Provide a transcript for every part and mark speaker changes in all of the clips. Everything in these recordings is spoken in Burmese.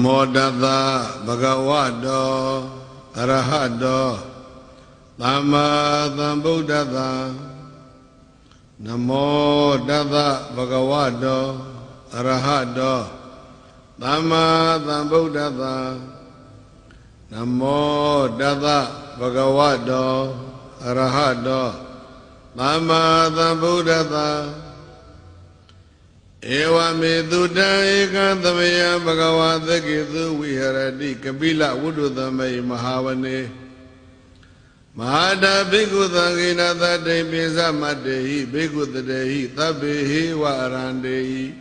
Speaker 1: Namo Tassa Bhagavato Arahato Samma Sambuddhassa. Namo Tassa Bhagavato Arahato Samma Sambuddhassa. Namo Tassa Bhagavato Arahato Samma Sambuddhassa. Ewa me duta ekantamaya Bhagavata Ketu Viharati Kapila Vuddhamai Mahavane Mahada Bhikkhu Sangena Tate Pisa Matehi Bhikkhu Tatehi Tabbehi Varandehi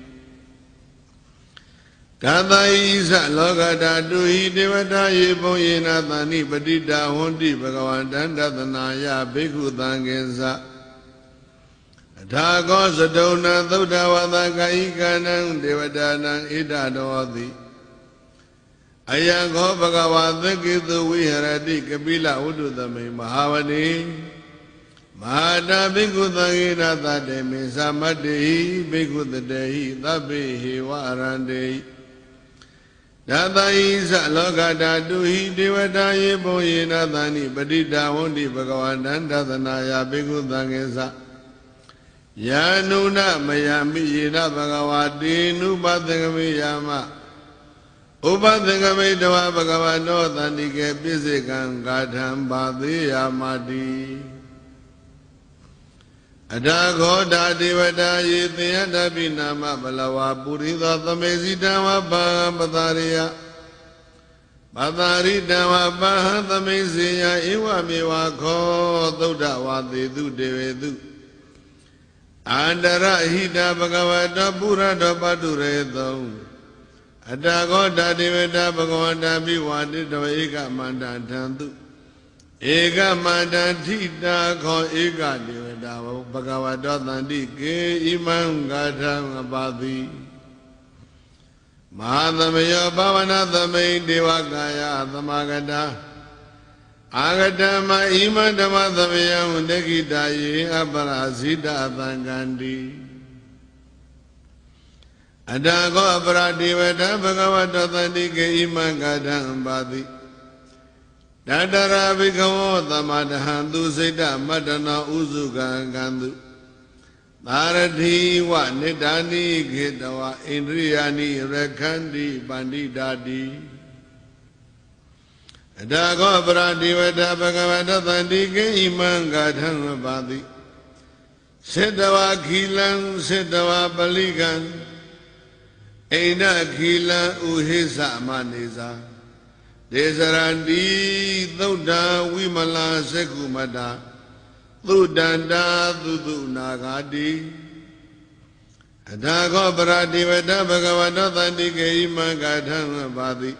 Speaker 1: Kata Isa Lokata Tuhi Devata Yepon Yena Thani Patita Honti Bhagavantan Tatanaya Bhikkhu Sangensa Dhago Sadona Thuddhavata Kaikanang Devadanang Idadavati Ayango Bhagavata Ketu Viharati Kapila Vuddhamai Mahavane Mahada Bhikkhu Sangena Tate Pisa Matehi Bhikkhu Tatehi Tabbehi Varandehi Tata Isa Lokata Tuhi Devata Yepon Yena Thani Patita Honti Bhagavantan Tatanaya Bhikkhu Sangensa Yanuna Mayami Yena Bhagavati Nupathangami Yama Upathangami Dava Bhagavato Thandike Pisikang Gatham Bhati Yamati Adhago Dhadivata Yithiyata Binama Balawa Puritha Thamesitama Bhagatariya Bhatari Dhamma Bhagathamesiya Iwa Miwa Kho Thuddhavati Thu Devetu Andara Hita Bhagavata Purata Patureto Adhago Dhadivata Bhagavata Bhiwadita Eka Manda Thantu Eka Manda Thita Kho Eka Devata Bhagavata Thandike Imam Gatham Abadi Mahadhamaya Bhavana Thamai Devakaya Thamagata Agatama Ima Dhamma Thamaya Undekita Ye Aparasita Thangandi Adhago Aparadivata Bhagavata Thandike Ima Gatham Abadi Dadara Bhikkhavo Thamadahantu Sita Madana Uzuka Gantu Tharati Wa Nidani Khetawa Indriyani Rakhandi Panditati Adhago Aparadivata Bhagavata Thandike Ima Gatham Abadi Siddhava Khilang Siddhava Palikan Aina Khila Uhisa Manisa Desarandi Thuddha Vimala Sekumata Thuddhanda Thudu Nagadi Adhago Aparadivata Bhagavata Thandike Ima Gatham Abadi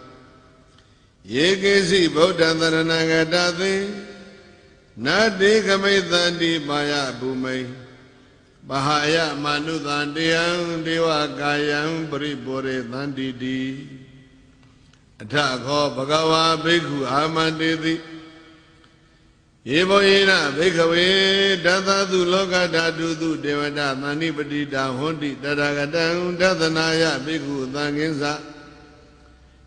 Speaker 1: Yekesi Buddha Dharanagata Nadi Kamithandi Maya Bhumai Bahaya Manuthandiyam Devakayam Paripure Thanditi Adhago Bhagava Bhikkhu Amanditi Yevo Yena Bhikkhave Dathatu Lokata Tutu Devata Thani Patita Honti Tathagatam Tathanaya Bhikkhu Sangensa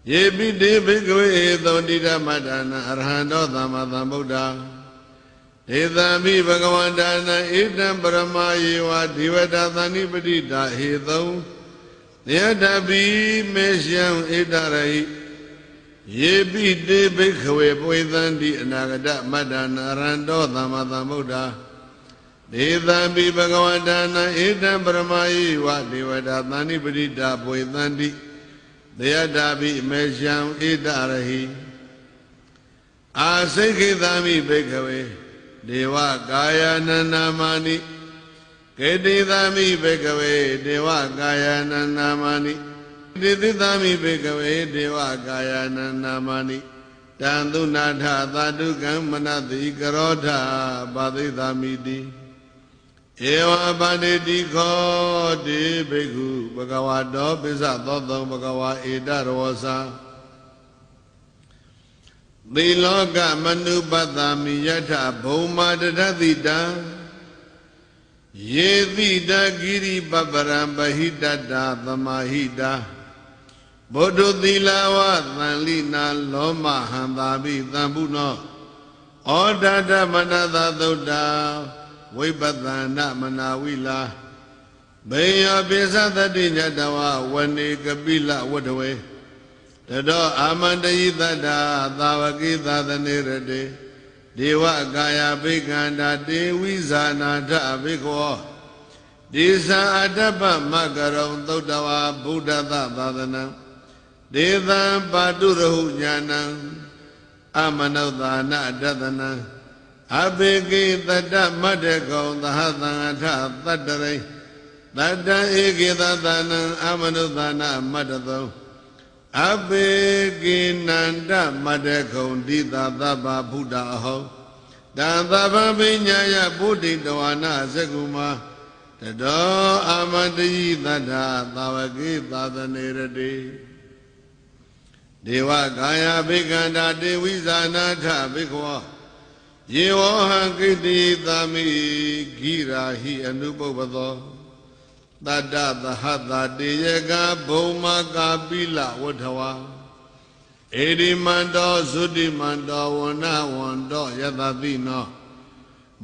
Speaker 1: Yepite Bhikkhave Thondita Madana Arhanto Thamma Sambuddha Ethami Bhagavantana Etam Parama Yeva Devata Thani Patita Hethau Yatapi Meshyam Etarai Yepite Bhikkhave Poithandi Anagata Madana Arhanto Thamma Sambuddha Ethami Bhagavantana Etam Parama Yeva Devata Thani Patita Poithandi Deyadabi Meshyam Edarahi Asekithami Bhikkhave Deva Kaya Nanamani Kedithami Bhikkhave Deva Kaya Nanamani Kedithami Bhikkhave Deva Kaya Nanamani Tantu Natha Tadukam Manati Karotha Badithamiti Eva Banditi Khoti Bhikkhu Bhagavato Pisa Thotham Bhagava Edarosa Diloka Manupatami Yatha Bhoma Dadadita Yedita Giri Babaram Bahita Dhamahita ဘောဓုသီလာဝသံလိနာလောမဟံသာပိသံပုနောဩဒတမနသသုဒ္ဓဝိပဿနာမနာဝိလာဘေယောပိသတတိညတဝဝနေကပိလဝတ္တဝေတတောအာမန္တယိတတ္တာသာဝကိသသနေရတေဒေဝကာယဘိက္ခန္တာတေဝိဇာနာထဘိက္ခောဒေသအတ္တပမကရုံသုတ္တဝါဗုဒ္ဓသသာသနံဒေသံပါတုရဟုညာဏံအမနုဿာနတတနံအဘေကိတတ္တမတ္တကောသဟသံအထသတ္တရိတတ္တဧကေသသနံအမနုဿာနမတ္တသောအဘေကိနန္တမတ္တကုံဒီသာသဗ္ဗဗုဒ္ဓအဟောတံသဗ္ဗပိညာယဗုဒ္ဓိတဝါနာသကုမာတတောအာမန္တယိတတ္ထာသာဝကိသာသနေရတိဒေဝကာယဘိက္ခန္တာတေဝိဇာနာထဘိက္ခောယေဝဟံကိတိသာမိဂိရာဟိအနုပုပ္ပသောတတ္တသဟတတေယကဘုံမကာပိလဝထဝါဧရိမန္တောသုတိမန္တောဝနဝန္တောယတတိနော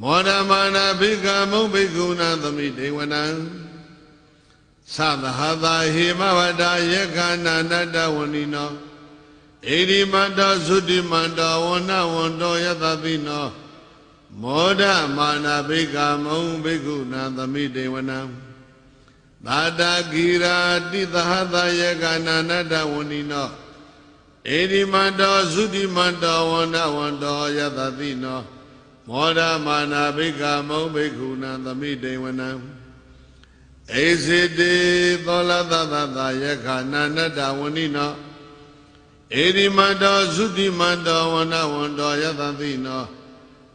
Speaker 1: မောဒမာနာဘိက္ခမုံဘိက္ခုနံသမိတေဝနံသသဟတာဟေမဝတာယက္ခဏနတ္တဝဏိနောဧရိမန္တောသုတိမန္တောဝနဝန္တောယတတိနောမောဒမာနာဘိက္ခမုံဘိက္ခုနံသမိတေဝနံသာတာဂိရာတိသဟတာယက္ခဏနတ္တဝဏိနောဧရိမန္တောသုတိမန္တောဝနဝန္တောယတတိနောမောဒမာနာဘိက္ခမုံဘိက္ခုနံသမိတေဝနံဧစေတေသောလသသသာယက္ခဏနတ္တဝဏိနောဧရိမန္တောသုတိမန္တောဝနဝန္တောယတတိနော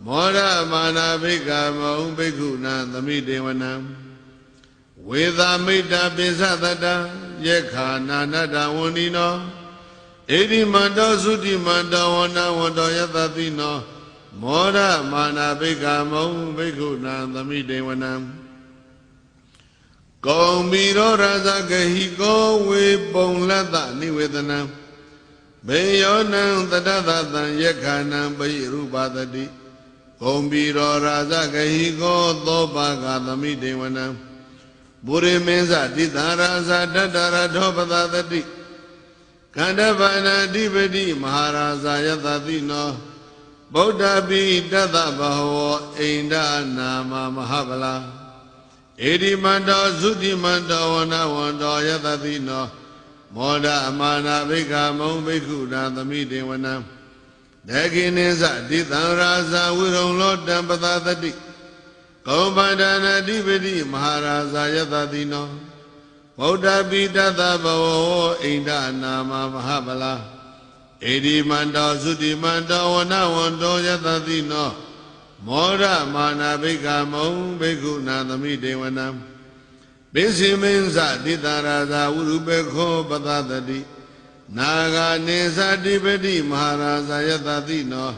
Speaker 1: မောဒမာနာဘိက္ခမုံဘိက္ခုနံသမိတေဝနံဝေသမိတ္တပိသတတယက္ခဏနတ္တဝဏိနောဧရိမန္တောသုတိမန္တောဝနဝန္တောယတတိနောမောဒမာနာဘိက္ခမုံဘိက္ခုနံသမိတေဝနံကောမိရောရာဇဂဟိကောဝေပုံလတ္တနိဝေဒနံဘေယောနံတတသတံယက္ခဏံပိရူပသတိဂုံပိရောရာဇဂဟိကောသောပါကသမိတေဝနံပုရိမင်းစတိသာရာဇတတရထောပသသတိခန္ဓဗန္နာဓိပတိမဟာရာဇယတတိနောဗုဒ္ဓပိတတဘဟဝအိန္ဒနာမမဟာဗလာဧရိမန္တောသုတိမန္တောဝနဝန္တောယတတိနောမောဒအမာနာဘိက္ခမုံဘိက္ခုနာသမိတေဝနံဒေခိနိသတိသံရာဇဝိရုံလောတံပသသတိကောပန္ဒနာဓိပတိမဟာရာဇယတတိနောဗုဒ္ဓပိတတဘဝအိန္ဒနာမမဟာဗလာဧရိမန္တောသုတိမန္တောဝနဝန္တောယတတိနောမောဒမာနာဘိက္ခမုံဘိက္ခုနာသမိတေဝနံပိစိမင်းစတိတရာဇဝရုပေခောပသတတိနာဂာနေသတိပတိမဟာရာဇယတတိနော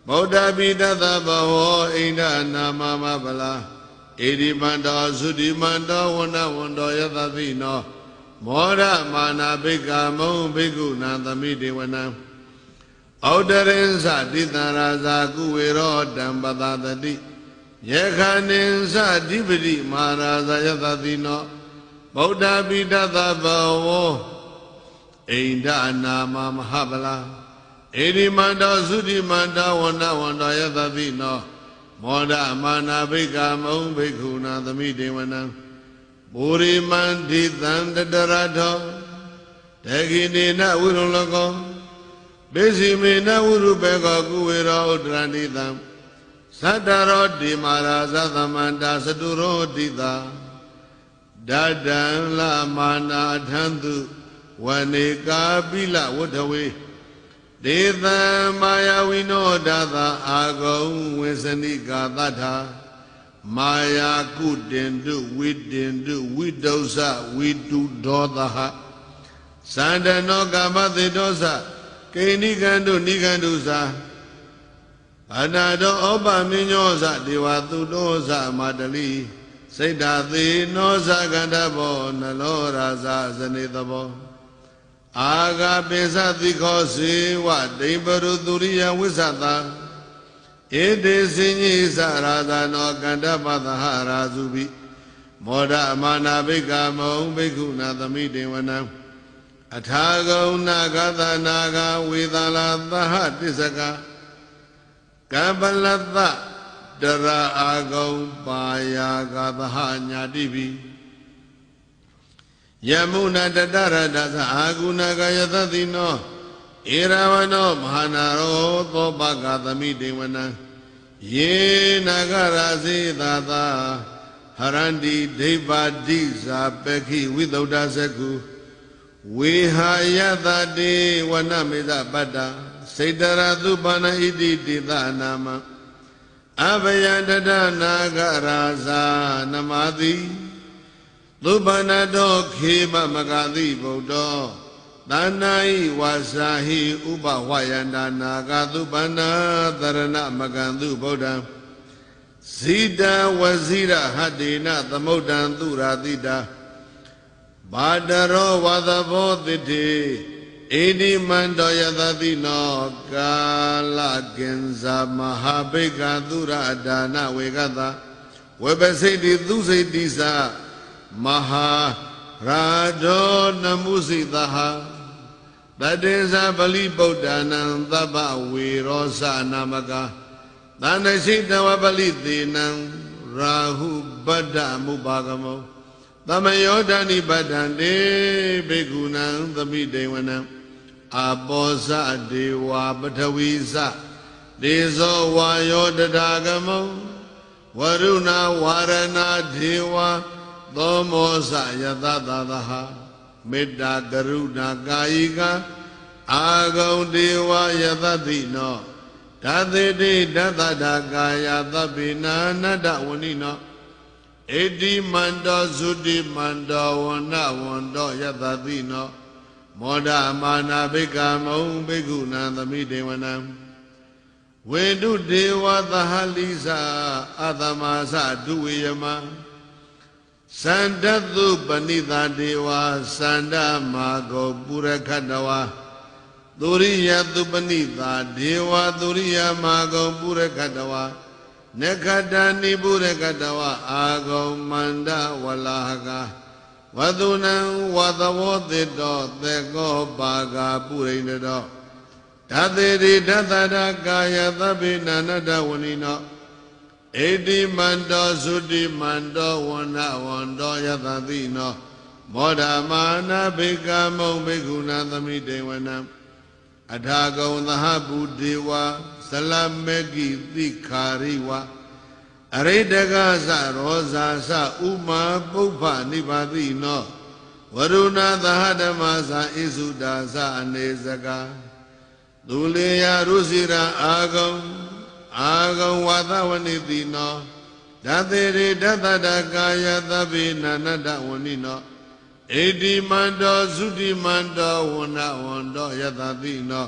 Speaker 1: ဗုဒ္ဓပိတတဘဝအိန္ဒနာမမဗလာဧရိမန္တောသုတိမန္တောဝနဝန္တောယတတိနောမောဒမာနာဘိက္ခမုံဘိက္ခုနာသမိတေဝနံဩဒရိဉ္စတိတရာဇကုဝေရောတံပသတတိယက္ခဏိသဓိပတိမဟာရာဇယတတိနောဗုဒ္ဓပိတတဘဝအိန္ဒနာမမဟာဗလာဧရိမန္တောသုတိမန္တောဝနဝန္တောယတတိနောမောဒမာနာဘိက္ခမုံဘိက္ခုနာသမိတေဝနံပုရိမန္တိသံတတရထောဒေခိနေနဝိရုံလကောပိစိမေနဝရုပေကောကုဝေရောဥဒရဏိတံသတ္တရောတိမာရာဇသမန္တာသတုရောတိတာဒဒံလမာနာထံသူဝနေကာပိလဝတ္ထဝေဒေသံမာယဝိနောဒသာအာဂုံဝေစနိကာသတ္ထာမာယာကုတင်တုဝိတင်တုဝိတုစဝိတုဒောသဟသန္တနောကာမသေတောစကိဏိကံတုနိကံတုစာအနာတောဩပမင်းညောစဒေဝသုတောစမတလိစိတ်ဓာသေနောစကန္တဘောနလောရာဇဇနေတဘော အာဂပိသတိခောစေဝဒိဗရုသူရိယဝိသတာဧတေစင်ကြီးစရာဇာနောကန္တပသဟရာဇုပိမောဒအမာနာဘိကမောဘိက္ခုနာသမိတေဝနံအထာဂုံနာဂသနာဂဝေသလာသဟတစ္စကကပ္ပလတ္တတရာအာဂုံပါယာဂသဟညာတိပိယမုဏတတရတသအာဂုဏကယသတိနောဧရဝနောမဟာနာရောသောပကသမိတေဝနံယေနာဂရာစေသာသာဟရန္တိဒိဗ္ဗတိဇာပခိဝိသုဒ္ဓသကုဝေဟာယတတေဝနမေဇပတ္တစေတရသုပန္နဣတိတိသနာမအဘယန္တတနာဂရာဇာနမတိသုပန္နတောခေမမဂတိဗုဒ္ဓောသန္နာဟိဝါစာဟိဥပဝယန္တာနာဂသုပန္နာသရဏမကံသူဗုဒ္ဓံဇိတဝဇိရဟတေနသမုဒ္ဒံသူရာတိတာဘာတရောဝသဘောတိတေဧဒီမန္တောယသတိနောကာလကင်္ဇာမဟာဘိက္ခသူရဒါနဝေကတဝေပစိတိသူစိတိသမဟာရာဒောနမုစိတဟတတေဇာပလိဗုဒ္ဓနာသဗ္ဗဝေရောစနာမကသန္တရှိတဝပလိသေနံရာဟုပတ္တမုပါကမောသမယောဓာနိပတ္တံတေဘိက္ခုနံသမိတေဝနံအပောဇဒေဝပထဝီဇဒေဇောဝါယောတထာဂမောဝရုဏဝါရဏဒေဝသောမောဇယတသသဟမေတ္တာကရုဏာကာယိကအာဂုံဒေဝယတတိနောဓာသေတိဓတ္တဒါကာယသဗ္ဗေနာနတ္တဝဏိနောဧတိမန္တောသုတိမန္တောဝန္နဝန္တောယတတိနောမောဒမာနာဘိက္ခမုံဘိက္ခုနံသမိတေဝနံဝေတုဒေဝသဟလိဇာအသမသဒုဝေယမစန္တသုပဏိတာဒေဝစန္ဒမာဂောပုရခတဝါသုရိယသုပဏိတာဒေဝသုရိယမာဂောပုရခတဝါနခတနိပုရခတဝါအာဂောမန္တဝလာဟကဝတုနံဝသဝောတိတောသေကောပါဂာပုရိန္ဒတောဓာသေရိဓတ္တရာကာယသဗ္ဗေနနတဝဏိနောဧတိမန္တောသုတိမန္တောဝန္နဝန္တောယတတိနောမောဒမာနာဘိက္ခမုံဘိက္ခုနံသမိတေဝနံအထာဂုံသဟဗုဒေဝဇလမေကိတိခာရိဝအရိတကသရောဇာသဥမာပုပ္ပနိဗ္ဗာတိနောဝရုဏသဟဓမ္မသဣစုဒါသအနေစကသူလေယရုစီရအာဂုံဝါသဝနိတိနောဓာသေရိဓတ္တတကာယသဗ္ဗေနနတဝဏိနောဧတိမန္တောသုတိမန္တောဝန္နဝန္တောယတတိနော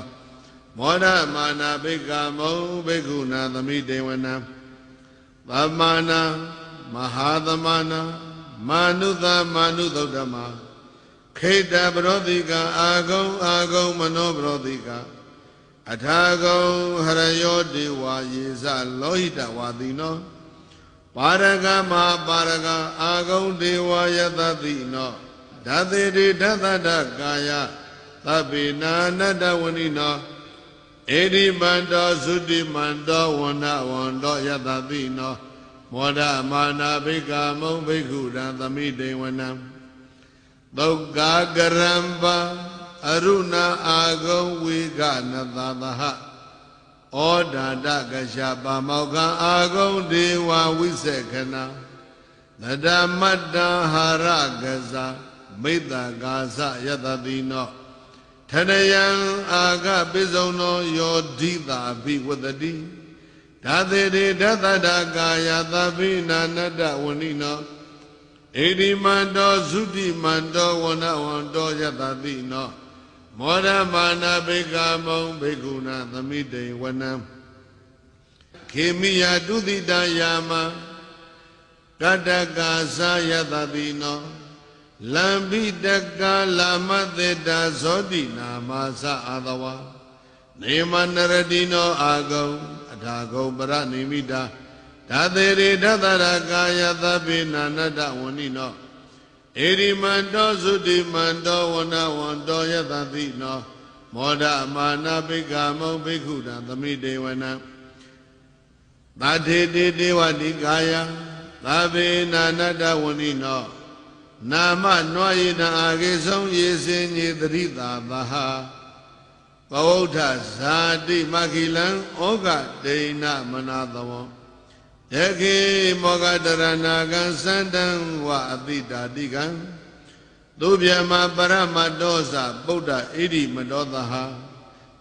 Speaker 1: မောဒမာနာဘိက္ခမုံဘိက္ခုနာသမိတေဝနံသမ္မာနာမဟာသမနာမာနုသမာနုသုဒ္ဓမခိတပရောတိကအာဂုံမနောပရောတိကအထာဂုံဟရယောဒေဝယေဇလောဟိတဝါတိနောပါရကမပါရကအာဂုံဒေဝယတတိနောဓာသေတိဓတ္တတကာယသဗ္ဗေနာနတ္တဝဏိနောဧတိမန္တောသုတိမန္တောဝန္နဝန္တောယတတိနောမောဒမာနာဘိက္ခမုံဘိက္ခုရံသမိတေဝနံသုက္ကာကရံပါအရုဏအာဂုံဝေကနသသဟဩဒာတကရှပါမောကအာဂုံဒေဝဝိစေခဏသဒ္ဓမတ္တဟာရကဇာမိတ္တကာသယတတိနောထရယံအာဂပိစုံနောယောဓိတာဘိဝတတိဓာသေတိဓတ္တတာကာယသဗ္ဗိနာနတဝဏိနောဧတိမန္တောသုတိမန္တောဝန္နဝန္တောယတတိနောမောဒမာနာဘိက္ခမုံဘိက္ခုနာသမိတေဝနံခေမိယတုတိတယာမကတ္တကာသယတတိနော လံပိတကလာမသေတာဇောတိနာမသအာသဝနေမနရတိနောအာဂုံအထာဂုံပရနိမိတာဓာတေရိဓတရကာယသဗ္ဗေနာနတဝဏိနောဧရိမန္တောသုတိမန္တောဝနဝန္တောယတတိနောမောဒမာနာဘိက္ခမုံဘိက္ခုတံသမိတေဝနံသာထေတေတေဝတိကာယသဗ္ဗေနာနတဝဏိနောနာမနွာယိတံအာဂေဆုံးယေစင်ညေတရိတာသဟာဘဝဋ္ဌဇာတိမခိလံဩဃဒိဏမနာသဝံယခေမောဂတရဏကံစန္တံဝအတိတာတိကံသူဗျမပရမတောသဗုဒ္ဓဣတိမတောသဟာ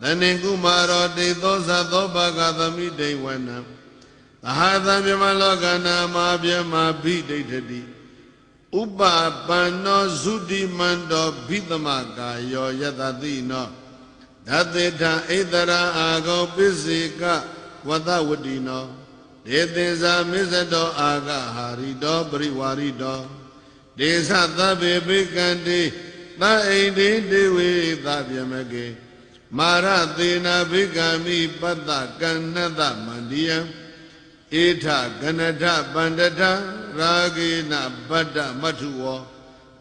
Speaker 1: တဏိကုမာရောတေသောသသောဘဂသမိတေဝနံသဟာသံမြမလောကနာမဗျမဘိဒိဋ္ဌတိဥပပန္နောသုတိမန္တောဘိသမကာယောယတတိနောဓတေထံဣတရာအာဂောပိစေကဝတဝတိနောဒေသင်္ဇာမစ္စတောအာဂဟာရိတောပရိဝါရိတောဒေသသဗ္ဗေဘိကံတိသအိန္တိတေဝေသဗျမကေမာရသေနာဘိကံမိပတ္တကဏ္ဏတမန္တိယံဧထကနထပန္တထရာဂေနဗတ္တမထုဝော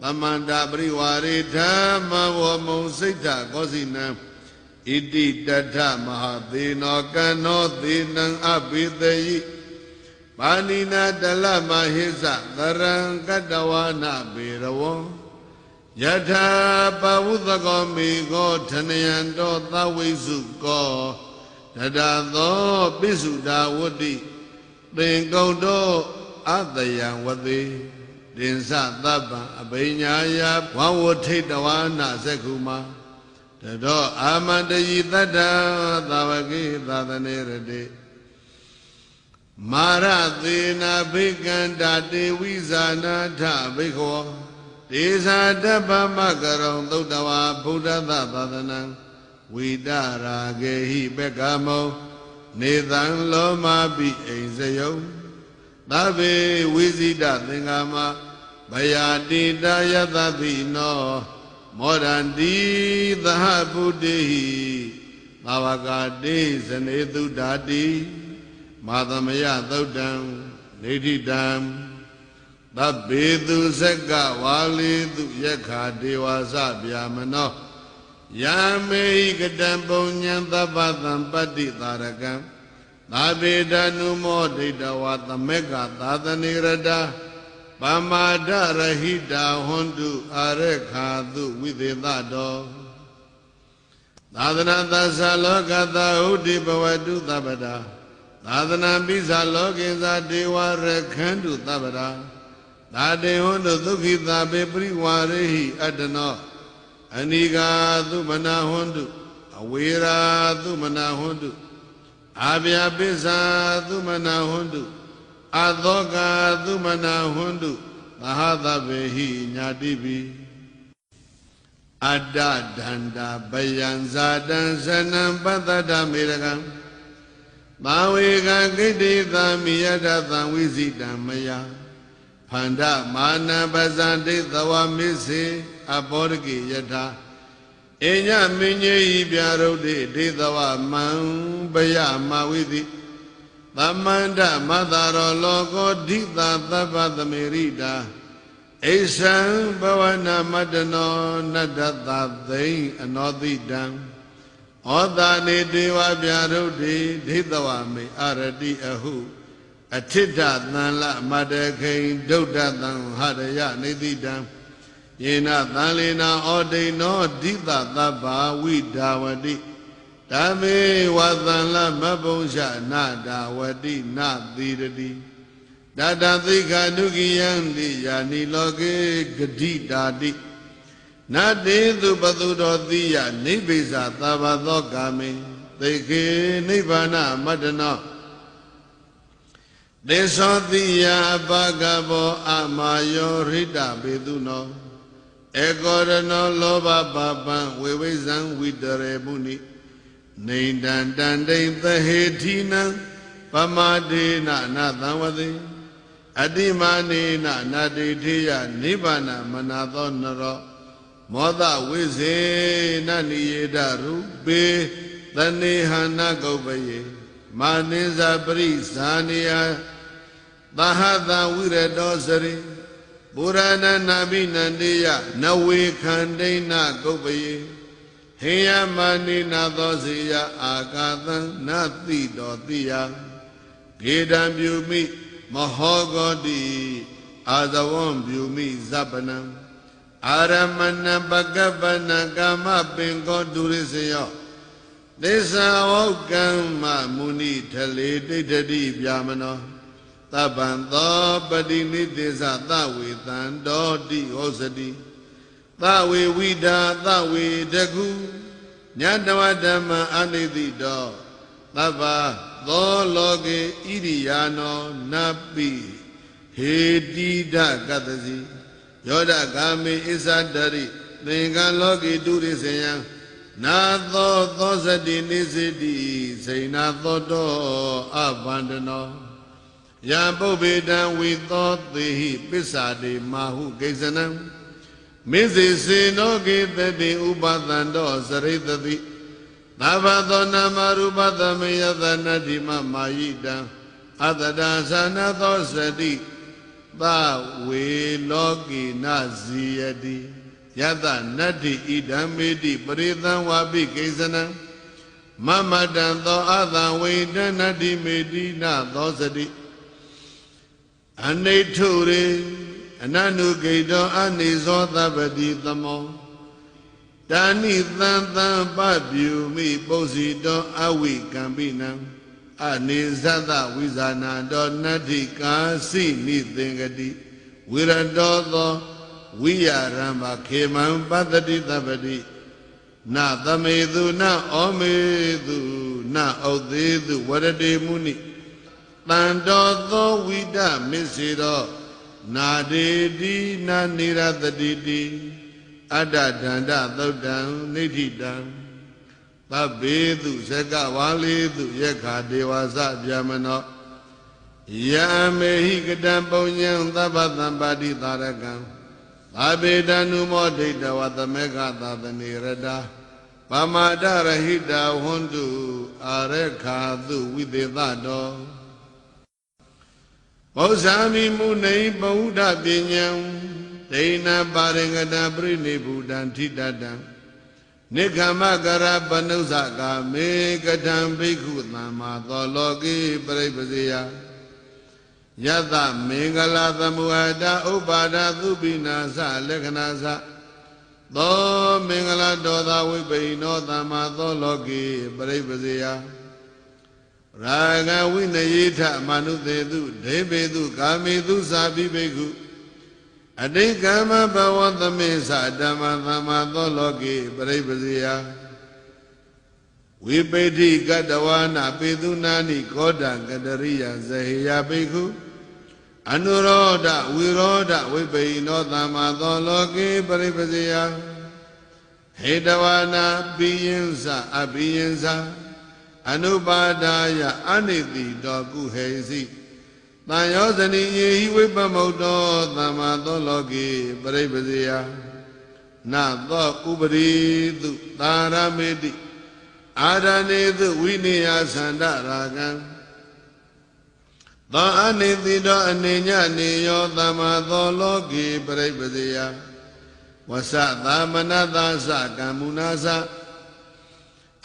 Speaker 1: သမန္တာပရိဝါရေဓမ္မဝမုံစိတ်ထကောစီနံဣတိတထမဟာသေနောကံနောသေနံအဘိသေယိပါဏိနာတလမဟိသသရံကတဝနာဘေရဝံယထာပဝုသကောမေကောထနယံတောသဝိစုကောတတသောပိစုတာဝတ္တိသင်္ကုံတောအတယံဝတိတင်္စသဗ္ဗံအဘိညာယဝဝထိတဝနာသက္ခုမတတောအာမန္တယိတတ္တသာဝကေသာသနေရတိမာရသေနာဘိကန္တာတေဝိဇာနာထဘိခောဒေဇာတပ္ပမကရုံသုတ္တဝါဗုဒ္ဓသသာသနံဝိတရာဂေဟိဘက္ခမောနေသံလောမပိအိမ်စယုံသဗ္ဗေဝိဇိတသင်္ဃာမဘယာတိတယသတိနောမောဒန္တိသဟဗုဒ္ဓိသာဝကတိဇနေတုဒ္ဓာတိမာသမယသုတ်တံနေဋ္ဌိတံသဗ္ဗေသူဇက်ကဝါလီသူယက္ခာဒေဝသဗျာမနောယာမေဟိကတံပုံညံသဗ္ဗသံပတ္တိသာရကံသာဗေဒနုမောဒိဋ္ဌဝါသမေကသာသနေရတာပမာဒရဟိတာဟွန်တုအာရခာတုဝိသေသတောသာသနာသသလောကသဥဒိဘဝတုသဗ္ဗတာသာသနာပိသလောကိသဒေဝရခန္တုသဗ္ဗတာသာတေဟွန်တုဒုက္ခိတာပေပရိဝါရေဟိအတ္တနောအနိကာသုမနာဟွန်တုအဝေရာသုမနာဟွန်တုအာဗျာပိစ္ဆာသုမနာဟွန်တုအသောကာသုမနာဟွန်တုသဟသဗ္ဗေဟိညာတိပိအတ္တဒန္တာဗယံဇာတံသနံပတ္တတမေရကံသာဝေကဂိတိသမိယတသံဝိဇိတံမယဖန္ဒမာနပဇံဒိသဝမိစေအဘောဓကိယထာအညမင်းကြီးဤပြရုဒ္ဓိဒိသဝမံပယမဝိတိသမန္တမတ္တရောလောကောဓိတာသဗ္ဗသမေရိတာအိသံဘဝနာမတ္တနောနတ္တသသိဉ္အနောတိတံဩတာနေဒေဝပြရုဒ္ဓိဒိသဝမေအရတိအဟုအထိတ္တသံလမတ္တခိဉဒုဒ္ဒသံဟရယနေတိတံယေနသံလေနာဩဒိနောဒိသသဗ္ဗဝိဒါဝတိဓမ္မေဝသံလမဘုံရှနာဒါဝတိနသီရတိတတသိက္ခာနုကိယံတိယာနိလောကေဂတိတာတိနတေသူပသူတော်တိယနိဗ္ဗိဇာသဗ္ဗသောကာမေသိခေနိဗ္ဗာနမတ္တနောသေသောတိယအပကဘောအမာယောရိတဘေသူနောဧကောရနောလောဘပါပံဝေဝိဇံဝိတရေမုနိနေတံတန္တိသဟေတိနံပမာဒေနနာသံဝတိ အတိမာနေနနာတိထေယနိဗ္ဗာနမနာသောနရောမောဒဝိဇေနနိယေဒရူပေတနေဟနာကုပ္ပယေမာနိဇာပရိဇာနိယသဟတဝိရတောစရိပုရဏနာဘိနန္တေယနဝေခန္ဒိနကုပ္ပယေဟေယမာနိနာသောစေယအာကာသံနတိတောတိယဂေဒံပြုမိမဟောဂောတိအာဇဝံပြုမိဇပနံအာရမဏပကပနကာမပင်ကောဒုရိစယောသစ္စာဝေါကမ္မမုနိထလေဒိဋ္ဌတိဗျာမနောသဗ္ဗံသောပတိနိသေသသဝေတံတောတိဟောစတိသဝေဝိဒာသဝေတကုညတဝဓမ္မအနိတိတောသဗ္ဗသောလောကေဣရိယာနောနပိဟေတိဒကတ္တစီယောဒဂာမေဣဇတရိသင်္ကလောကေတုရိစေယံနာသောသောစတိနိစိတိစိဏသောတောအဗန္ဒနောယံပုဗ္ဗေတံဝိသောသေဟိပစ္စာတိမာဟုကိစ္စနံမေဇေစေနောကေတတိဥပသန္တောစရိတတိသဗ္ဗသောနာမရူပသမေယသနတ္တိမမာယိတံအတ္တဒါသနာသောစတိသဝေလောကိနဇီယတိယတနတ္တိဣဒံမေတိပရိသံဝါပိကိစ္စနံမမတံသောအသံဝေဒနတ္တိမေတိနသောစတိအနိထုရေအနနုဂိတောအနိဇောသဗ္ဗတိသမောတာနိသံသံပပြုမိပုစီတောအဝိကံပိနံအနေဇတဝိဇာနာတောနတ္ထိကာစိနိသင်္ကတိဝိရတောသောဝိယရမ္မခေမံပတ္တိသဗ္ဗတိနသမေသူနဩမေသူနဩသေးသူဝရတေမုနိတန်တော်သောဝိဒမစ္စေတောနာဒေတိနာနိရတတိတိအတ္တဒန္တသုတ်တံနိဋ္ဌိတံသဗ္ဗေသူဇကဝါလေသူယက္ခာဒေဝသဗျာမနောယမေဟိကတံပုံညံသဗ္ဗသံပါတိသာရကံအဘေဒနုမောဒိဋ္ဌဝသမေခသာသနေရတာပမာဒရဟိတဝန္တုအာရခာသုဝိသေသတောဘောဇာမိမုနိဗုဒ္ဓပညာဒိဏပါရငတပရိနိဗ္ဗုဒံထိတတံနိခမကရပနုဇကာမေကတံဘိက္ခုသမ္မာသောလောကေပရိပစေယယသမင်္ဂလာသမုဟာဒဥပါဒသုပိနာသလက္ခဏာသသောမင်္ဂလာတောသာဝိပိနောသမ္မာသောလောကေပရိပစေယရာဂဝိနယေထမနုသေတုဒေဘေတုကာမေတုသာပိဘိက္ခုအတိကမ္မဘဝသမေသဓမ္မသမ္မာသောလောကေပရိပစေယဝိပိဋ္ဌိကတဝါနာပေတုနာနိကောဒံကတရိယဇဟေယဘိက္ခုအနုရောဓဝိရောဓဝိပိနောသမ္မာသောလောကေပရိပစေယဟေတဝါနာပိယံသအပိယံသအနုပါဒာယအနိတိတောကုဟေစီတန်ယောဇနိယေဟိဝိပမုတ်တောသမ္မာသောလောကေပရိပစေယနသောဥပရိတုသာရမေတိအာရဏေတုဝိနိယသန္တရာကံသောအနိတိတောအနေညနေယောသမ္မာသောလောကေပရိပစေယဝဆသမနသသကမ္မုနာသ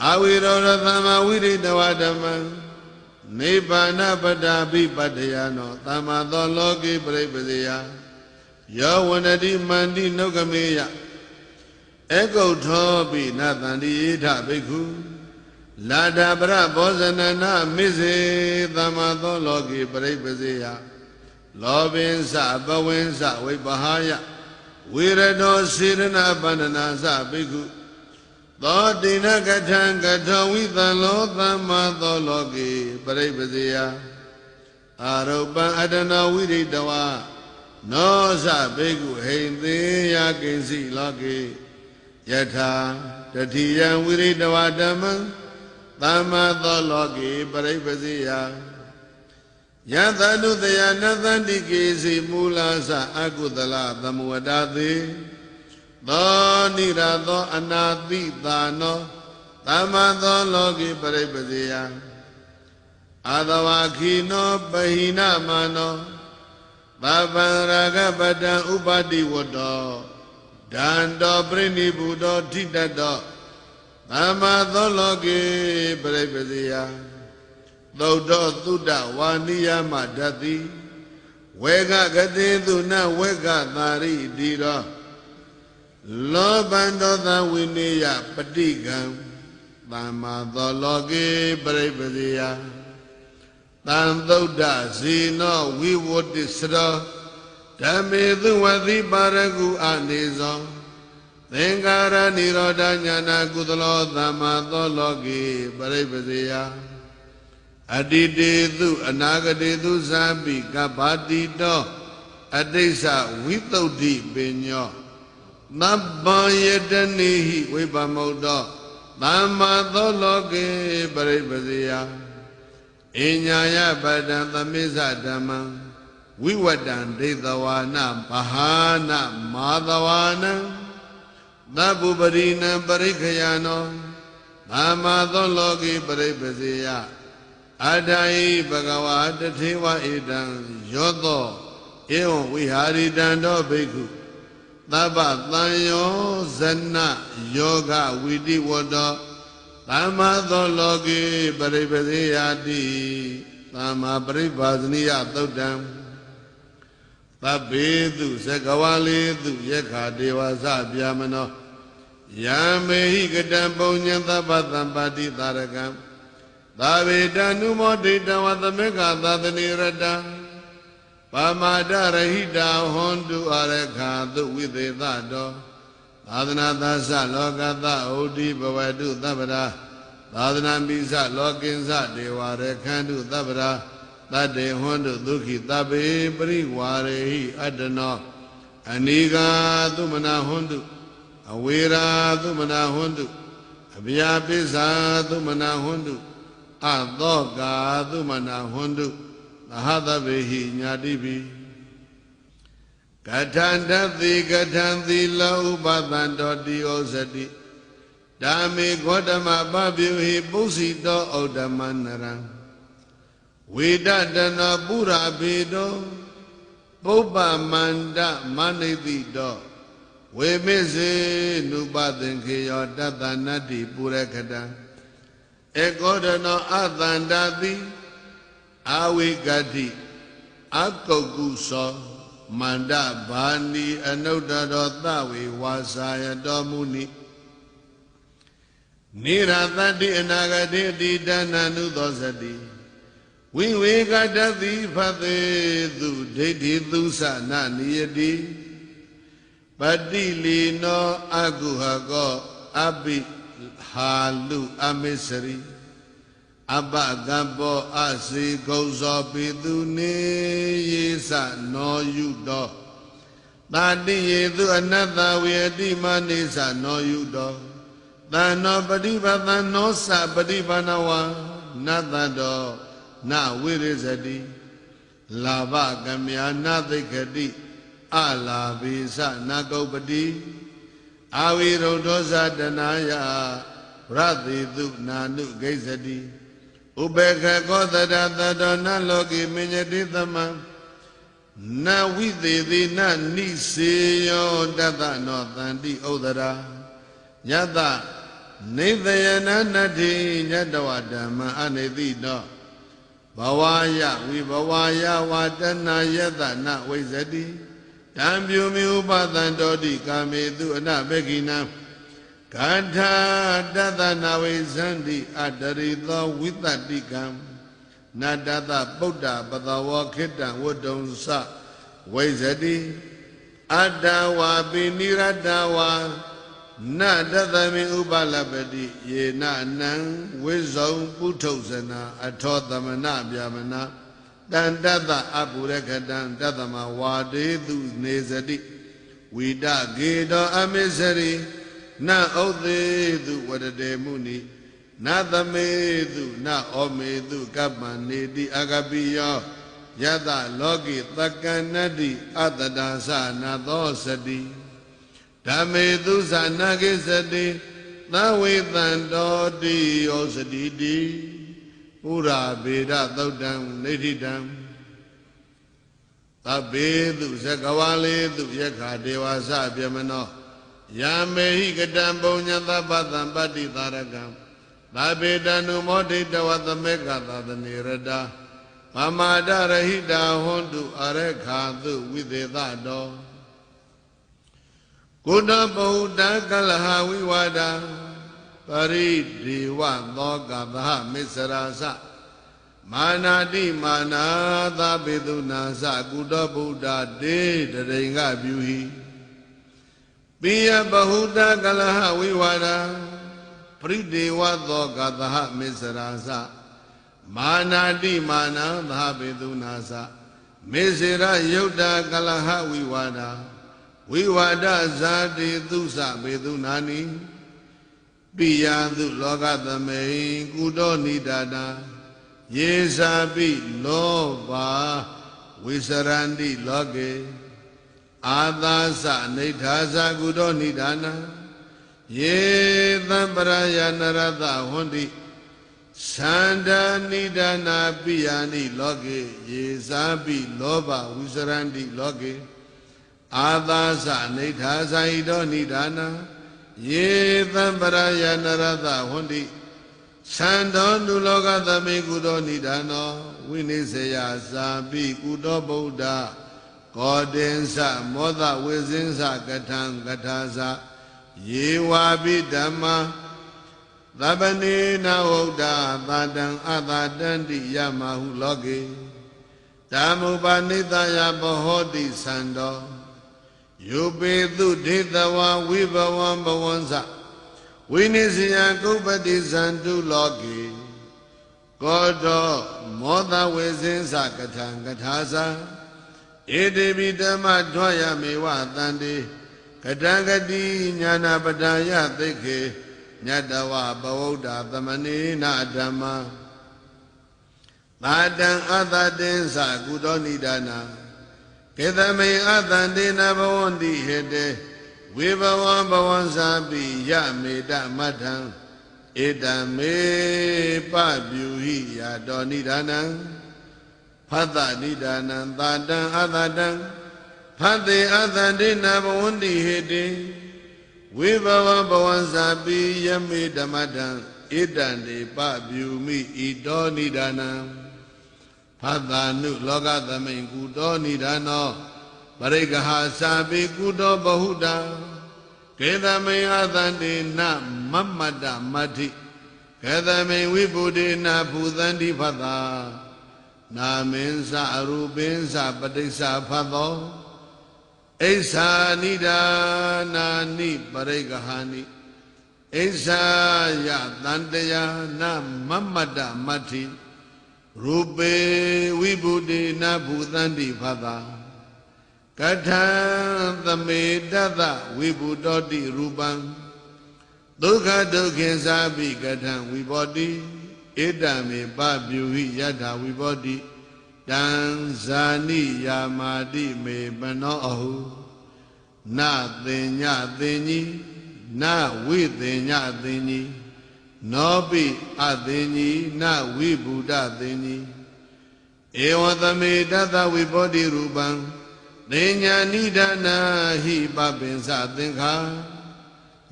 Speaker 1: အဝိရောဓသမ္မာဝိရိတဝဓမ္မံနိဗ္ဗာနပတ္တာပိပတ္တယနောသမ္မာသောလောကေပရိပစေယယောဝန္တိမန္တိနုကမေယဧကုဋ္ဌောပိနသန္တိယေထဘိက္ခုလာဒပရဘောဇနနာမိစေသမ္မာသောလောကေပရိပစေယလောဘင်္စဘဝင်္စဝိပဟာယဝိရတောစေရဏပန္နနာသဘိက္ခုသောတိနကထံကထောဝိသံလောသမ္မာသောလောကေပရိပစေယအာရုပံအတနာဝိရိတဝါနောသဘိက္ခုဟိံသေးယကိဉ္စီလောကေယထာတတိယံဝိရိတဝါဓမ္မံသမ္မာသောလောကေပရိပစေယ ယသနုတယနသန္တိကေစီမူလာစအကုသလသမဝတတိသောနိရသောအနာတိသာနောသမ္မာသောလောကိပရိပဇေယအာသဝခိနောပဟိနမနောသဗ္ဗံရာဂပတံဥပတိဝတ္တောဒန္တောပရိနိဗ္ဗုတောထိတတ္တောသမ္မာသောလောကိပရိပဇေယသုတ္တောသုတ္တဝါနိယမဓတ္တိဝေကဂတိသုနဝေကသာရိတိရောလောဘန္တောသဝိနေယပฏิကံသမ္မာသောလောကိပရိပဇေယသံသုဒ္ဓဇေနောဝိဝတ္တိစရောဓမ္မေသူဝတိပါရကုအနေဇောသင်္ကာရនិရောဓညာနာကုသလောသမ္မာသောလောကိပရိပဇေယအတ္တိတေသူအနာဂတေသူဇာပိကဗ္ဗတိတောအတိစ္ဆဝိသုဒ္ဓိပညောသဗ္ဗံယတနိဟိဝိပမုတ်တောသမ္မာသောလောကိပရိပဇေယအညာယပတံသမိစ္ဆဓမ္မံဝိဝတံဒိသဝါနပဟာနမာသဝါနံသဗ္ဗုပရိနံပရိခယနောသမ္မာသောလောကိပရိပဇေယအထာယိဘဂဝါတထေဝဧတံယောသောဧဝံဝိဟာရိတံတောဘိက္ခုသဗ္ဗသံယောဇနယောဂဝိတိဝတ္တောသမ္မာသောလောကိပရိပဇေယတိသမ္မာပရိပါဇနိယသုတ်တံသဗ္ဗေတုသကဝါလေတုယက္ခဒေဝသဗျာမနောယမေဟိကတံပုံညံသဗ္ဗသံပါတိသာရကံသာဝေတနုမောဒိတဝသမေကသာသနိရတံပါမာဒရဟိတာဟွန်တုအရခာသုဝိသေသတောသာသနာသသလောကသဩတိဘဝတုသဗ္ဗရာသာသနာမိသလောကိဉ္စဒေဝရခန္တုသဗ္ဗရာတတေဟွန်တုဒုက္ခိတပေပရိဝါရေဟိအတ္တနောအနိဃာသုမနာဟွန်တုအဝေရာသုမနာဟွန်တုအဗျာပိစ္ဆာသုမနာဟွန်တုအသောကာသုမနာဟွန်တုသဟသဗေဟိညာတိပိကထန္တတိကထံသီလောဥပသန္တောတိဩဇတိဓမ္မေခောဓမ္မပပြုဟိပုစီတောဩဓမ္မနရံဝေဒတနောပုရာဘေတောပုပ္ပမန္တမနိတိတောဝေမစ္စေနုပသင်္ခေယောတတနတ္တိပုရခတံဧကောဒနောအသန္တာတိအာဝိကတိအကုတ်ကုသောမန္တဘာနိအနုတ္တရောသဝေဝါစာယတော်မူနိနိရတတိအနာဂတိတိတဏနုသောစတိဝိဝေကတတိဖသေသူဒိဋ္ဌိသူသနာနိယတိပတိလီနောအကုဟကောအပိဟာလုအမေစရိအပကံပောအစေကုံသောပိသူနေယေသနောယုတောတာတိယေသူအနတ္တဝေတိမနိသနောယုတောသံနောပฏิပသံနောသပฏิပနဝနတ္တတောနဝိရိဇတိလာဘကမြာနသိက္ခတိအလာဘိသနာကုပ္ပတိအာဝိရုဒ္ဓောဇတနာယရတိတုနာနုဂိဇတိဥပေက္ခကောတရတတောနလောကိမညတိသမံနဝိသေတိနနိစေယောတတနောတန္တိဥဒရာယတနေသယနာနတ္ထိညတဝဓမ္မအနိတိတောဘဝယဝိဘဝယဝတနာယတနဝိဇတိတံပြုမိဥပသန္တောတိကာမေတုအနဘေကိနံကထာတတနာဝိဇန္တိအတရိသောဝိတတိကံနတတပုဒ္ဓပတဝောခိတံဝတ္တုံသဝိဇတိအတ္တဝါပိနိရတဝါနတသမိဥပလပတိယေနနံဝိဇုံပုထုဇနာအထောသမနဗျာမနာတန္တတအပုရခတံတသမဝါဒေသူနေဇတိဝိဒဂေတောအမိစရိနဩသေသူဝရတေမုနိနသမေသူနဩမေသူကပ္ပန္နေတိအကပိယော ယတလောကိသက္ကနတ္တိအတ္တဒါသနာသောစတိဓမ္မေသူသနာကိစတိသဝေတံတောတိဩစတိတိပုရာဗေဒသုတ်တံနေဋ္ဌိတံသဗ္ဗေသူဇဂဝါလေသူယက္ခဒေဝသပြမနောယာမေဟိကတံပုံညသဗ္ဗသံပတ္တိသာရကံသဗ္ဗေတနုမောဒိတဝသမေကသသနေရတာပမာဒရဟိတာဟွန်တုအရခာသုဝိသေသတောကုဏဗုဒ္ဓကလဟဝိဝါဒပရိဒေဝသောကသဟမစ္ဆရာသမာနာတိမာနာသဗေတုနာသကုဏဗုဒ္ဓတေတရိင်္ဂပြုဟိပိယဗဟုတကလဟဝိဝါဒပရိဒေဝသောကသဟမစ္ဆရာသမာနာတိမာနာသဗေတုနာသမေစေရယုတ်တာကလဟဝိဝါဒဝိဝါဒဇာတိသုသဗေတုနာနိပိယသုလောကသမေကုတောနိဒာနာယေသာပိလောဘာဝိစရန္တိလောကေအာသာသနိဋ္ဌာသကုတောနိဒာနာယေသံပရာယနရတဟွန်တိသန္တာနိဒာနာပိယနိလောကေယေသာပိလောဘဝိစရန္တိလောကေအာသာသနိဋ္ဌာသဟိတောနိဒာနာယေသံပရာယနရတဟွန်တိသန္တောနုလောကသမေကုတောနိဒာနောဝိနိစေယသာပိကုတောဗုဒ္ဓကောတင်္စမောဒဝေဇင်း္စကထံကထာသယေဝါပိဓမ္မာသဗ္ဗနေနဝုဒ္ဓသာတံအသာတန္တိယမဟုလောကေဓမ္မုပနိတယဘဟောတိသန္တောယုပေတုဒေတဝဝိဘဝံဘဝံသဝိနိစီယကုပ္ပတိသန္တုလောကေကောတောမောဒဝေဇင်း္စကထံကထာသဧတေပိဓမ္မဓွာယမေဝတန္တိကတံဂတိညာနာပဒာယသိက္ခေညတဝဘဝုဒ္ဓသမနေနဓမ္မသာတံအသတင်္စကုတောနိဒာနာကေသမေအသန္တေနဘဝန္တိဟေတေဝေဘဝံဘဝံသာပိယမေတ္တမတ္ထံဧတံမေပပြုဟိယာတောနိဒာနံဖသနိဒာနံသာတံအသတံဖသေအသန္တေနဘဝန္တိဟေတေဝေဘဝံဘဝံသာပိယမေတ္တမတ္ထံဧတံတေပပြုမိဣတောနိဒာနံဖသနုလောကသမိန်ကုတောနိဒာနောပရိက္ခဟာသာပိကုတောဘဟုတာကေသမေအသန္တေနမမတ္တမတ္ထိကေသမေဝိပုဒေနဘူသန္တိဖသာနာမင်း္စအရူပင်း္စပဋိစ္ဆာဖသောဣစ္ဆာနိဒာနာနိပရိက္ခဟာနိဣစ္ဆာယတန္တယာနမမတ္တမတ္ထိရူပေဝိပုဒေနဘူသန္တိဖသာကထံသမေတ္တဝိပုတောတိရူပံဒုက္ခဒုက္ခေသာပိကထံဝိဘောတိဧတံမေပပြုဟိယထာဝိဘောတိတံဇာနိယာမာတိမေပနောအဟုနသင်ညသင်ကြီးနဝိသင်ညသင်ကြီးနောပိအသင်ကြီးနဝိဗုဒ္ဓသင်ကြီးဧဝသမေတ္တဝိဘောတိရူပံသေညာနိဒာနာဟိပပင်္စသင်္ခာ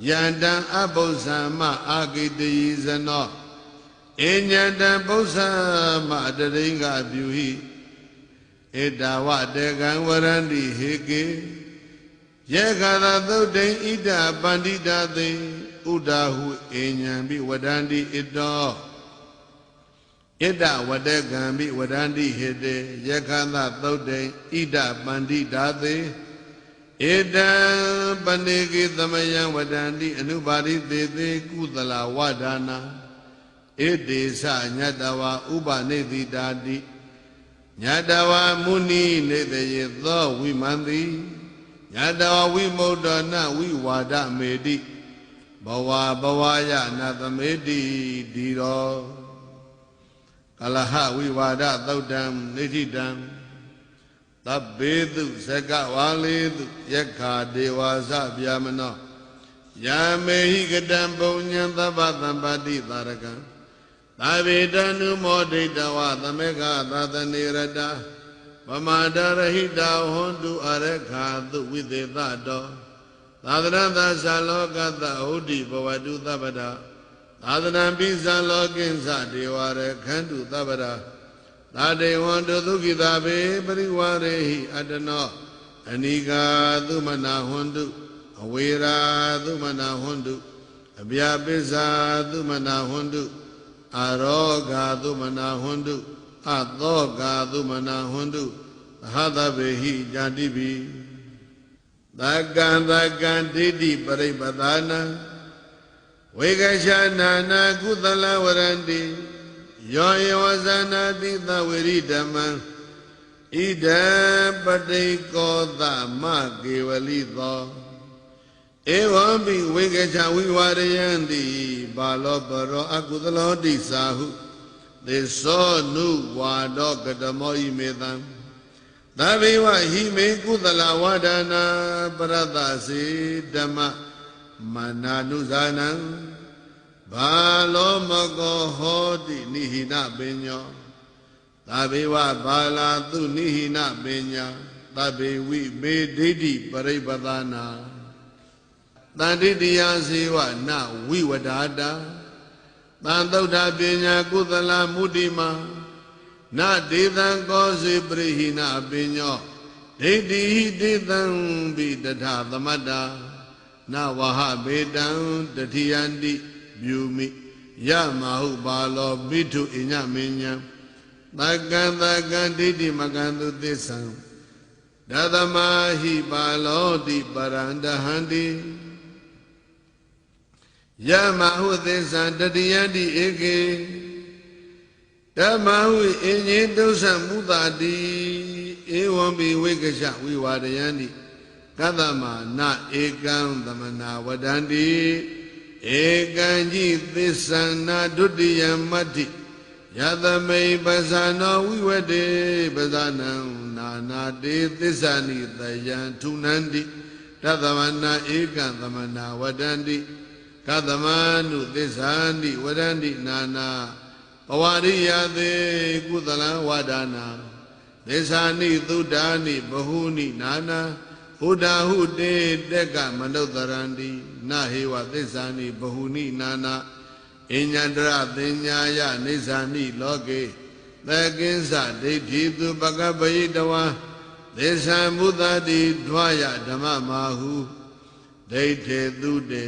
Speaker 1: ယန္တံအပု္ပ္ပံမအာဂိတယိဇနောအညတံပု္ပ္ပံမတရိင်္ဂပြုဟိဧတဝတေကံဝရန္တိဟေကေယေခာသသုတ်တိဣဒပန္တိတာသေဥဒါဟုအညံပိဝဒန္တိဣတောဣဒဝတေကံပိဝဒန္တိဟေတေယေခာသသုတ်တိဣဒပန္တိတာသေဧတံပနေကေသမယံဝဒန္တိအနုပါရိသေသေကုသလဝဒါနာဧတေသညတဝဥပနေတိတာတိညတဝမုနိနေတယေသောဝိမန္တိညတဝဝိမုဒ္ဒနာဝိဝါဒမေတိဘဝဘဝယနာသမေတိဒီရော ကလဟဝိဝါဒသုတ်တံနိဋ္ဌိတံသဗ္ဗေတုဇဂဝါလေတုယက္ခာဒေဝါစဗျာမနောယာမေဟိကတံပုံညံသဗ္ဗသံပါတိသာရကံသာဝေတံနုမောဒိတဝသမေဃသာသနေရတပမာဒရဟိတဟွန်တုအရခာတုဝိသေသတောသာသနာသသလောကတဟုတိဘဝတုသဗ္ဗတာသာသနာပိသလောကိဉ္စဒေဝရခန္တုသဗ္ဗတာသာတေဝံတုဒုက္ခိတာဘေပရိဝရေဟိအတ္တနောအနိကာသုမနာဟွန်တုအဝေရာသုမနာဟွန်တုအဗျာပိစ္ဆာသုမနာဟွန်တုအရောဂါသုမနာဟွန်တုအသောဂါသုမနာဟွန်တုသဟတဗေဟိဇာတိပိသကံသကံဒိဋ္ဌိပရိပဒါနံဝေကရှာနာနာကုသလဝရန္တိယောယောဇာနာတိသဝေရိဓမ္မံဣဒံပတိကောသမကေဝလိသောဧဝံပိဝေကချဝိဝရယံတိဘာလောပရောအကုသလောတိသာဟုသေသောနုဝါဒောကတမောဣမေတံသဗ္ဗေဝဟိမေကုသလဝဒနာပရတစေဓမ္မမနာနုဇာနံဘာလောမကောဟောတိနိဟိနပညောသဗ္ဗေဝဘာလာသူနိဟိနပညာသဗ္ဗေဝိမေဒိဋ္ဌိပရိပဒနာတန်တိတရားစေဝနဝိဝဒါတာတန်သုဒ္ဓပညာကုသလမုဒိမာနဒေသံကောစေပရိဟိနပညောဒိဋ္ဌိဒေသံဘိတထသမတ္တာနဝဟဘေတံတတိယန္တိပြုမိယမဟုပါလောမိထုအညမညံသကံသကံဒိဋ္ဌိမကံသူသစ္ဆံဒသမဟိပါလောတိပရန္တဟန္တိယမဟုသစ္ဆံတတိယန္တိဧကေဓမ္မဟုအင်ញေဒုစမုတာတိဧဝံပိဝိကရှဝိဝါဒယန္တိကသမနာဧကံသမနာဝဒန္တိဧကံจิသစ္ဆနာဒုတိယမတ္တိယသမိပဇာနောဝိဝတေပဇာနံနာနာတေသစ္ဆာနိတယံထုနန္တိတသမနာဧကံသမနာဝဒန္တိကသမနုသစ္ဆာနိဝဒန္တိနာနာပဝရိယသေကုသလဝဒနာသစ္ဆာနိသုဒ္ဓာနိဘဟုနိနာနာဘုဒ္ဓဟုတေတက်ကမနုဿရန္တိနဟေဝသစ္ဆာနိဘဟုနိနာနာအညန္တရသင်ညာယနိစ္ဆာနိလောကေသကိဉ္စဒိဋ္ဌိသူပကပယိတဝံသစ္ဆံမုသတိဓွာယဓမ္မမာဟုဒိဋ္ဌေသူတေ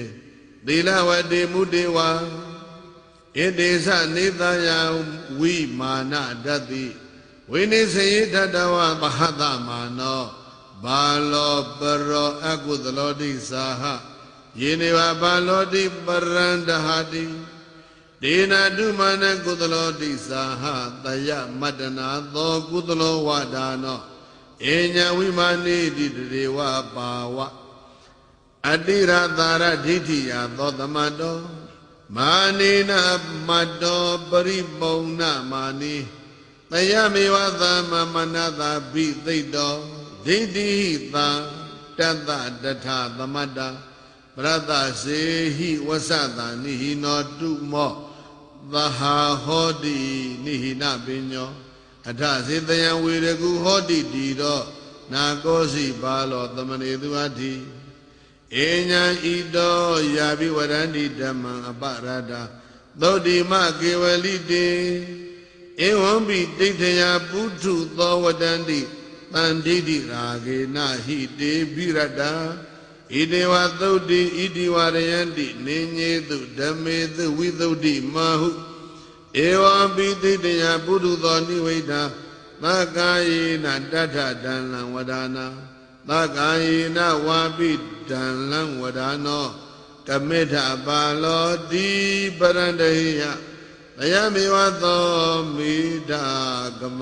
Speaker 1: သီလဝတိမုတေဝါဣတိသနေသယဝိမာနဒတ္တိဝိနိစေယတတဝပဟတမာနောဘာလောပရောအကုသလောတိသာဟယေနေဝဘာလောတိပရန္တဟတိဒေနာတုမာနကုသလောတိသာဟတယမတ္တနာသောကုသလောဝဒါနောအညဝိမာနိတိတေဝပါဝအတိရသာရဒိဋ္ဌိယသောသမတောမာနေနမတ္တောပရိပုံဏမာနိတယမေဝသမမနတာဘိသိတ္တောဒိဋ္ဌိဟိတတတထသမတ္တာပရတစေဟိဝဆတာနိဟိနောတုမောသဟာဟောတိနိဟိနပညောအထစေတယံဝေရကုဟောတိတိတောနာကောစီပါလောသမနေသူအထိဧညာဣတောယာဘိဝရန္တိဓမ္မံအပရတာသုတ်တိမကေဝလိတေဧဝံပိဒိဋ္ဌယပုထုသောဝတန္တိတန်ဒိဋ္ဌိရာဂေနဟိတေဘိရတာဣတေဝသုတ်တိဣတိဝရယန္တိနေညေတုဓမ္မေတုဝိသုတ်တိမဟုဧဝံပိဒိဋ္ဌယပုထုသောနိဝိဒာသက္ကာယေနတထဒံလံဝဒါနာသက္ကာယေနဝါပိဒံလံဝဒါနောကမေထပါလောတိပရန္တဟိယတယမေဝသောမိဒာကမ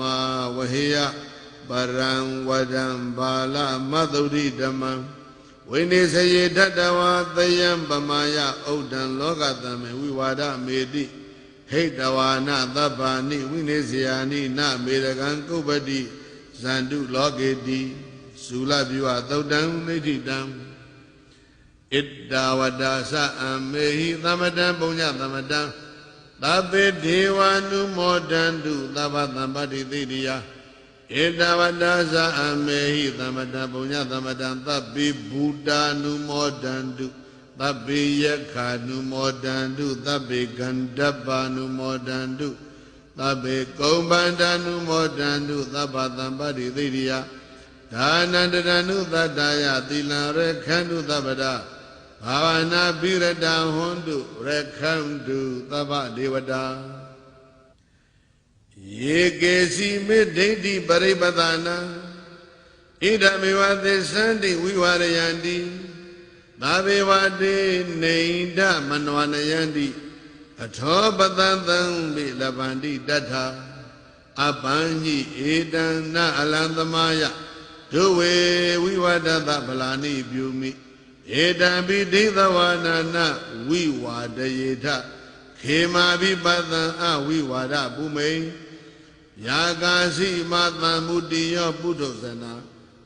Speaker 1: ဝဟေယပရံဝဒံဘာလမသုဒ္ဓိဓမ္မံဝိနိစယေတတဝါသယံပမာယဥဒ္ဒံလောကတံမေဝိဝါဒမေတိဟ ဟိတဝါနသဗ္ဗာနိဝိနေစယာနိနမေရကံကုပ္ပတိဇန္တုလောကေတိဇူလပြုဝသုတ်တံနိဋ္ဌိတံဣတ္တဝတ္တသအမေဟိသမတံပုညသမတံသဗ္ဗေဒေဝ ानु မောဒန္တုသဗ္ဗသမ္ပတိသိတိယဣတ္တဝတ္တသအမေဟိသမတံပုညသမတံသဗ္ဗေဘူတာ ानु မောဒန္တုသဗ္ဗေယက္ခာ ानु မောဒန္တုသဗ္ဗေကန္ဓပ္ပ ानु မောဒန္တုသဗ္ဗေကုမ္ပန္တ ानु မောဒန္တုသဗ္ဗသမ္ပတိသိတိယဒါနန္တရဏုသတ္တယသီလံရခန္တုသဗ္ဗဒဘာဝနာပိရတံဟွန်တုရခန္တုသဗ္ဗဒေဝတာယေကေစီမေဒိဋ္ဌိပရိပဒနာဣဒမေဝသစ္စန္တိဝိဝရယန္တိသာဘေဝတေနေဒမနောနယန္တိအထောပတသံပိလဗန္တိတထအပဉ္ညိဧတံနအလံသမယဒုဝေဝိဝဒတဗလာနိပြုမိဧတံပိဒိသဝနာနဝိဝါဒယေထခေမာပိပသံအဝိဝါဒပုမိယာကာစီမသံမုတိယောပုထုဇနာ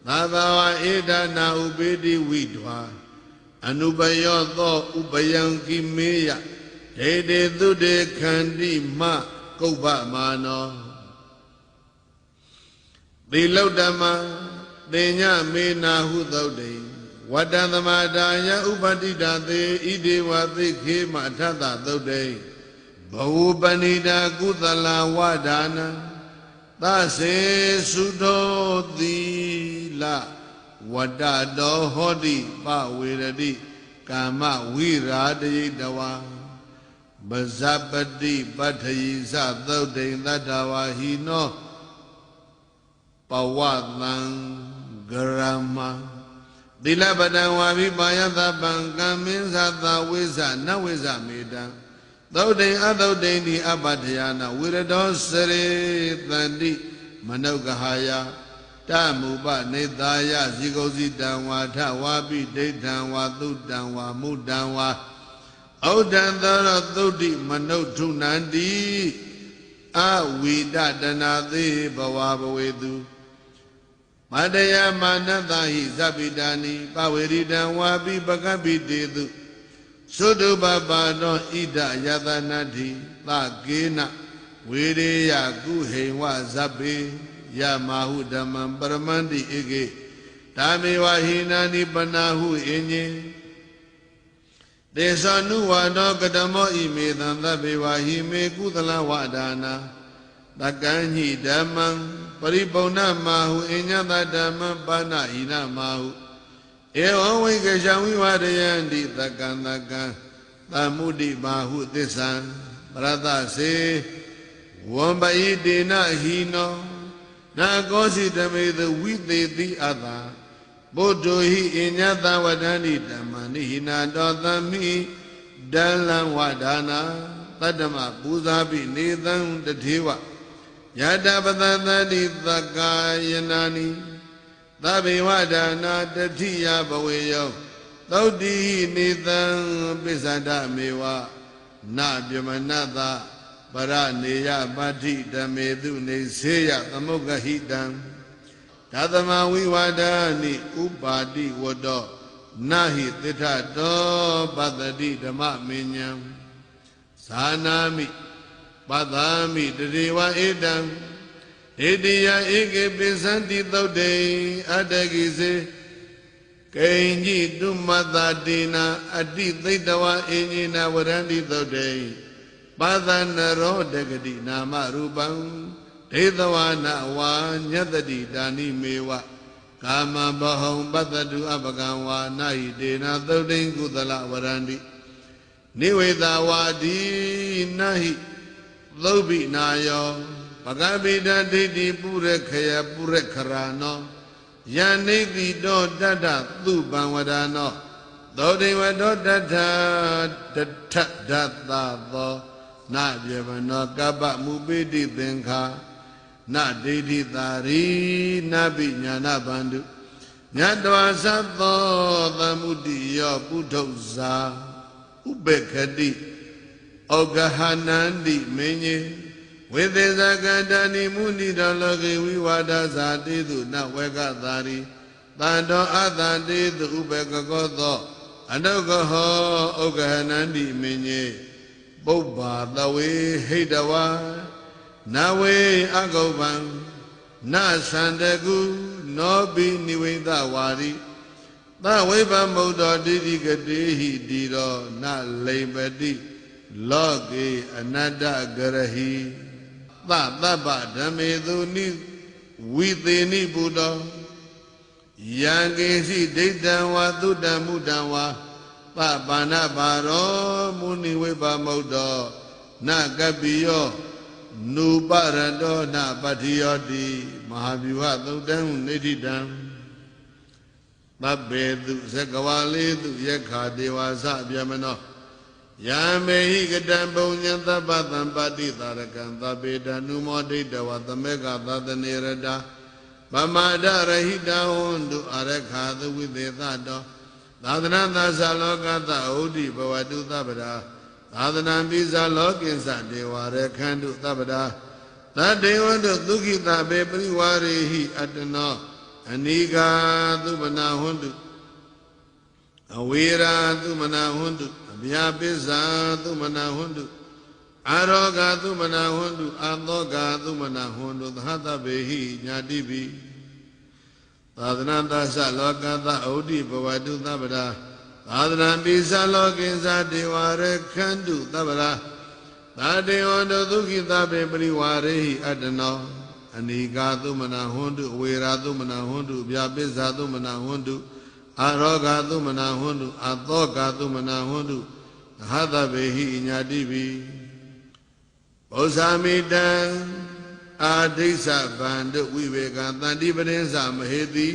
Speaker 1: သာသဝဧဒနာဥပေတိဝိဒွာအနုပယောသောဥပယံကိမေယဒေတေသုတေခန္တိမကုပ္ပမာနောသီလုဒ္ဓမသေညမေနာဟုသုတ်တေဝတ္တသမတာယဥပတိတာသေဣဒေဝသိခေမထသသုတ်တေဘဝပဏိတာကုသလဝဒါနသစေစုသောသီလဝတ္တတောဟောတိပဝေရတိကာမဝိရာတယိတဝါပဇပတိပတ္ထိသသုတ်တေသတ္တဝါဟိနောပဝသံဂရမသီလပတံဝါဘိပါယသပံကမ္မင်းသသဝိဇနဝိဇမေတံသုတ်တေအသုတ်တေတိအပတ္ထယာနဝိရတောစရေတန္တိမနုက္ခဟာယတမုပနေသာယဇိကုစီတံဝါထဝါပိဒိဋ္ဌံဝါသုတံဝါမုတံဝါဩဒံသောသုတ်တိမနုထုနန္တိအဝိဒတနာသေးဘဝဘဝေတုမတယမာနတဟိဇပိတာနိပဝေရိတံဝါပိပကပိတေတုသုတုပပါတောဣဒယတနာတိသကေနဝေရေယကုဟိဝဇပိယမဟုဓမ္မံပရမန္တိဧကေဓမ္မေဝဟိနာနိပနာဟုအင်ညေသေသနုဝါဒောကတမောဣမေသံသဗ္ဗေဝဟိမေကုသလဝဒါနာတကံညိဓမ္မံပရိပုဏ္ဏမဟုအညတဓမ္မံပါဏဟိနမဟုဧဝံဝိကရှံဝိဝရယန္တိတကံသမုဒိမာဟုသစ္ဆံပရတစေဝံပဣတေနဟိနောနာကောစီတမေသဝိသေတိအတာဘုဒ္ဓဟိအညတဝဒန္တိဓမ္မနိဟိနာတောသမိဒလံဝဒါနာတတ္တမပူဇာပိနေသံတထေဝယတပတသတိသက္ကာယနာနိသဗ္ဗေဝဒါနာတတိယဘဝေယောသုတ်တိနေသံပိစ္ဆဒမေဝနပြမနတပရနေယပတ္ထိဓမ္မေတုနေစေယသမုဂ္ဂဟိတံဓသမဝိဝါဒာနိဥပါတိဝတ္တောနာဟိတိထတောပတ္တိဓမ္မမေညံဇာနာမိပတ္တာမိတရေဝဧတံဣတိယဧကေပိသန္တိသုတ်တေအတ္တကိစေကိဉ္จิတုမတ္တတေနအတိသိတဝအင်္ญิနဝရန္တိသုတ်တေပါသနရောတဂတိနာမရူပံဒေသဝနာဝါညတတိတာနိမေဝကာမဘဟုံပတ္တုအပကံဝါနာဟိတေနသုတ်တိကုသလဝရန္တိနိဝေသဝါဒီနာဟိသုဗ္ဗိနာယောပကပိတဒိဋ္ဌိပုရခယပုရခရာနောယန္နိတိတောတတ္ထသုပံဝဒနောသောတိဝတောတတ္ထတထဒတ္တသောနပြေမနောကပ္ပမူပိတိသင်္ခာနဒိဋ္ဌိတာရိနပိညာဏဗန္တုညတဝါသသောသမုဒိယောပုထုဇာဥပေက္ခတိ ဩဃဟနန္တိမင်းကြီးဝိသေဇကတဏိမုဏိတောလောကေဝိဝါဒဇာတိတုနဝေကသာရိတန္တောအတန္တိတုဥပေကကောသောအနုကဟောဩဃဟနန္တိမင်းကြီးပုပ္ပါသဝေဟိတဝါနဝေအကုပ္ပံနသန္တကုနောပိနိဝိတဝါရိသဝိပမုဒ္ဒောတိတိကတိဟိတိရောနလိမ္ပတိလောကေအနတ္တဂရဟိသတပ္ပဓမ္မေသူနိဝိသေနိဘုဒ္ဓောယံကေစီဒိဋ္ဌံဝါသုတ္တမုတ္တံဝါပပါဏဘာရောမုနိဝိပမုဒ္ဒောနကပ္ပိယောနုပရတောနပတ္တိယောတိမဟာဗျူဟသုတ်တံနိဋ္ဌိတံသဗ္ဗေတုဇဂဝါလေတုယက္ခာဒေဝါစဗျမနောယံမေဟိကတံပုံညံသဗ္ဗသံပါတိသာရကံသဗ္ဗေတနုမောဒိဋ္ဌဝသမေကသတနေရတာပမာဒရဟိတဟွန်တုအရခာသဝိသေသတောသာသနာသသလောကသဩဒိဘဝတုသဗ္ဗရာသာသနာပိဇာလောကိစ္စဒေဝရခန္တုသဗ္ဗရာသတ္တေဝတုဒုက္ခိတဘေပရိဝါရေဟိအတ္တနောအနိကာသုမနာဟွန်တုအဝေရာသုမနာဟွန်တုအဗျာပိစ္ဆာသုမနာဟွန်တုအာရောဂသုမနာဟွန်တုအာသောဂသုမနာဟွန်တုသဟတဘေဟိညာတိပိသာသနာသသလောကသဩဒိဘဝတုသဗ္ဗရာသာသနာပိစ္ဆာလောကိစ္စဒေဝရခန္တုသဗ္ဗရာသာတေဝတုဒုက္ခိတဘေပရိဝါရေဟိအတ္တနောအနိကာသုမနာဟွန်တုအဝေရာသုမနာဟွန်တုဗျာပိစ္ဆာသုမနာဟွန်တုအာရောဂသုမနာဟွန်တုအသောဂသုမနာဟွန်တုသဟတဘေဟိညာတိပိပု္ပ္ပာမိတံအာဒိဋ္ဌဗန္တုဝိဝေကတန္တိပရိစ္ဆာမဟေတိ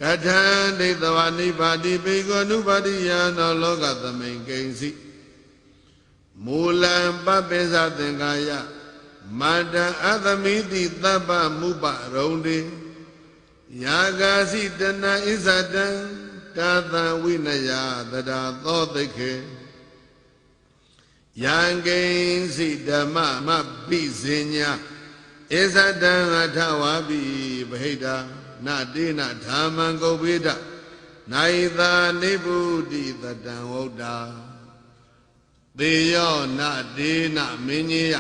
Speaker 1: ကထံဒိဋ္ဌဝနိဗ္ဗာတိဘေကောနုပါတိယနောလောကသမိန်ကိဉ္စီမူလံပပိစ္ဆသင်္ကာယမန္တံအသမိတိသဗ္ဗမုပရုံတိယာဂာစီတဏဣဇတံကာသံဝိနယသဒ္ဓသောသိခေယံကိဉ္စီဓမ္မမပိစဉ္ညာဣဇတံအထဝါပိဗဟိတနတေနဓမ္မံကုပ္ပိဒနိုင်သာနိဗ္ဗုတိတတံဝုဒ္ဓသေယောနတေနမင်းကြီးယ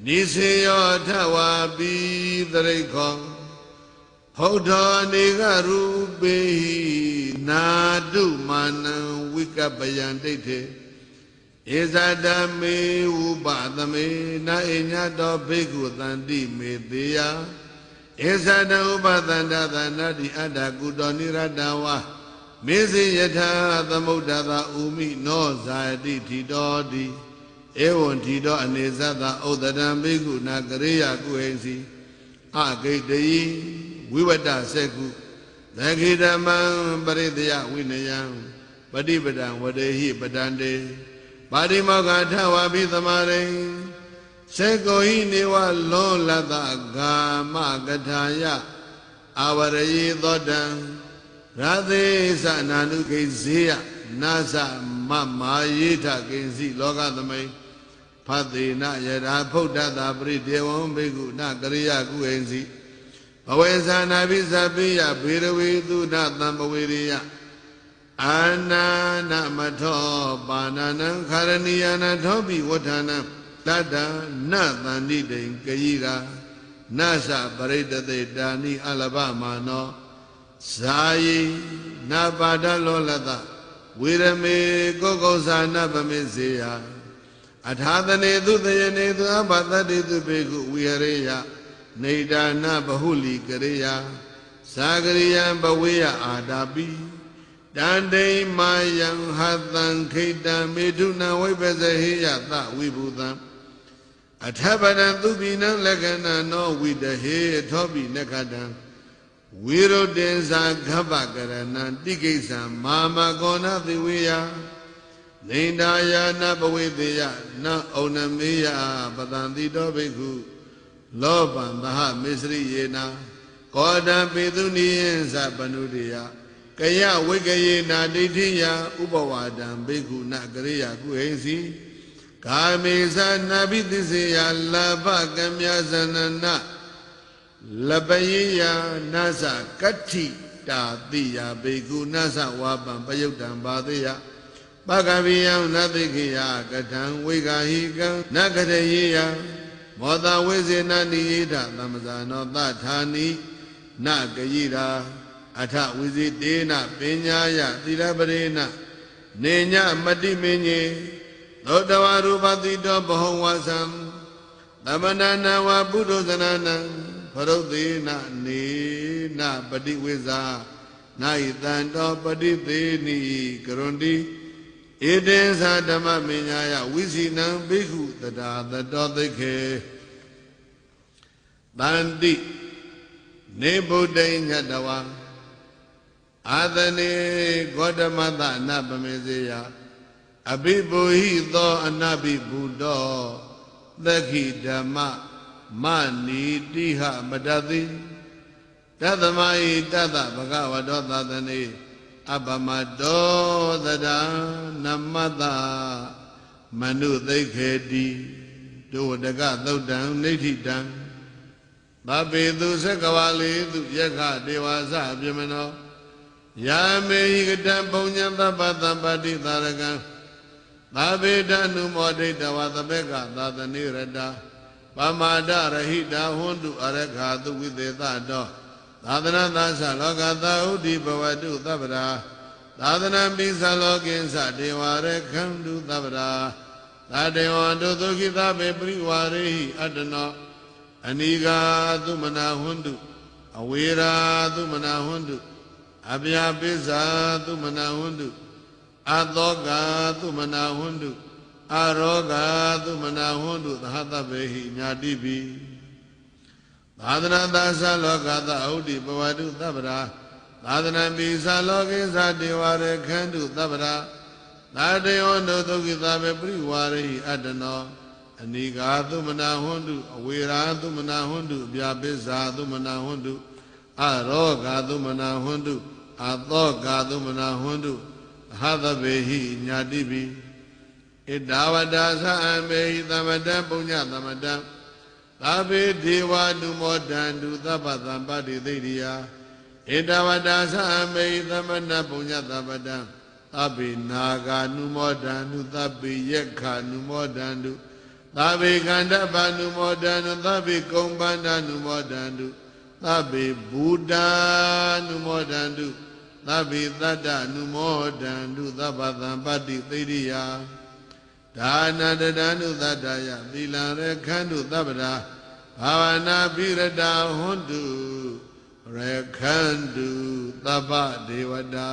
Speaker 1: နိစေယောအထဝါပိသရိခောဟုတ်တော်နေကရူပေဟိနာတုမာနံဝိကပယံဒိဋ္ဌေဧဇဒမေဝုပသမေနာဣညတောဘိက္ခုသန္တိမေတေယဧဇဒဥပသန္တသနာတိအတ္တကုတောနိရတဝါမေဇိယထာသမုဒ္ဒသာဥမိနောဇာတိထီတော်တိဧဝံထီတော်အနေဇတဥဒ္ဒရံဘိက္ခုနာကရိယကုဟိစီအဂိတယိဝိဝတ္တစေကုသခိဓမ္မံပရိတယဝိနယံပฏิပဒံဝဒေဟိပဒံတေပါတိမောဂထဝါပိသမရိစေကိုဟိနေဝလောလတဂာမကထာယအာဝရယေသောတံရာသေသနာနုကိဇေယနာသမမာယေထကိဉ္စီလောကသမိန်ဖသေနယရာဖုဒ္ဓတာပရိဒေဝံဘိက္ခုနကရိယကုဟိဉ္စီဘဝေသနာပိသပိယဘေရဝေသုဒသံဘဝေရိယအာနာနမထောပါဏနံခရဏီယနာထောပိဝဋ္ဌာနံတတ္တနသန္တိတိံကယိရာနသပရိတတေတာနိအလဘမာနောဇာယိနပါဒလောလတဝေရမေကောကောဇာနဗမေစေယအထာသနေသူတယနေသူအဘသတ္တိသူဘေကုဝိဟရေယနေဒါနဘဟုလီကရိယာသာကရိယံဘဝေယအာတာပိတန္တိမာယံဟသံခိတံမေထုနံဝိပဇဟေယသဝိဘူတံအထပဒံသူပိနံလက္ခဏနောဝိတဟေထောပိနခတံဝိရုဒ္ဒေဇာခပ္ပကရဏံတိကိစ္ဆံမာမကောဏသေဝေယနေန္ဒာယာနဘဝေတေယနဩနမေယပတံတိတောဘိက္ခုလောဘံသဟမေစရိယေနာကောဒံပေသူနိယံသပနုတေယကယဝိကယေနာဒိဋ္ဌိယဥပဝါဒံဘိက္ခုနကရိယကုဟိဉ္စီ ကာမေသနာဘိသစ္စေယလာဘကမြဇနနာလပယေယနာသကတ္ထိတာတိယဘေကုနာသဝါပံပယုတ်တံဘာသေယပကဗိယံနသိခေယကထံဝိဂာဟိကံနကတယေယမောတဝိစေနနိယေထသမဇာနောသထာနိနဂယိရာအထဝိဇိတေနပညာယသီလပရေနနေညမတိမင်းကြီးသောတဝရူပတိတောဘဟုဝသံသမဏနာဝပုရုဇနာနံဖရုတ်သေနနေနပတိဝိဇာနာယတံတောပတိသေနိကရွန်တိဧတေသဓမ္မမညာယဝိစီနံဘိက္ခုတတာတတောသိခေတန္တိနေဗုဒ္ဓိညတဝါအာသနေဂေါတမတအနပမေစေယအဘိဘူဟိသောအနဘိဘူတောသက္ခိဓမ္မမနီတိဟမတတိတသမဟိတတဘဂဝတောသတနေအပမတောသဒာနမတမနုသိခေတိဒုဝတကသုတ်တံနိဋ္ဌိတံသဗ္ဗေသူသက္ကဝါလေသူယက္ခဒေဝသပြမနောယာမေဟိကတံပုံညံသဗ္ဗသံပါတိသာရကံသဗ္ဗေတနုမောဒိတဝသဘေကသာသနေရတပမာဒရဟိတာဟွန္တုအရခာတုဝိသေသတောသာသနာသသလောကသာဥဒိဘဝတုသဗ္ဗရာသာသနာပိသလောကိသဒေဝရခန္တုသဗ္ဗရာသာတေဝံတုသုခိသဗေပရိဝါရေဟိအတ္တနောအနိဂါသုမနာဟွန္တုအဝေရာသုမနာဟွန္တုအဗျာပိစ္ဆာသုမနာဟွန္တုအသောကသုမနာဟွန္တုအရောဂသုမနာဟွန္တုသဟတဗေဟိညာတိပိသာသနာသာသလောကသဩတိဘဝတုသဗ္ဗရာသာသနာပိသလောကေသဒေဝရခန္တုသဗ္ဗရာသာတေဝနုသုခိသဗေပရိဝါရိအတ္တနောအနိဂါသုမနာဟွန္တုအဝေရာသုမနာဟွန္တုအဗျာပိစ္ဆာသုမနာဟွန္တုအရောဂသုမနာဟွန္တုအသောကသုမနာဟွန္တုဟသဗေဟိညာတိပိဣဒဝတ္တသအမေဟိသမတံပုညသမတံသဗ္ဗေဒေဝနုမောဒန္တုသဗ္ဗသံပါတိသိရိယာဣဒဝတ္တသအမေဟိသမဏပုညသမတံသဗ္ဗေနာဂာနုမောဒန္တုသဗ္ဗေယက္ခာနုမောဒန္တုသဗ္ဗေခန္ဓပနုမောဒန္တုသဗ္ဗေကုံပန္နနုမောဒန္တုသဗ္ဗေဘူတာနုမောဒန္တုသဗ္ဗေတတ္တနုမောဒန္တုသဗ္ဗသံပတ္တိသိရိယာဒါနတဒန္တုသတ္တယသီလံရခန္တုသဗ္ဗရာဘာဝနာပိရတာဟွန္တုရခန္တုသဗ္ဗဒေဝတာ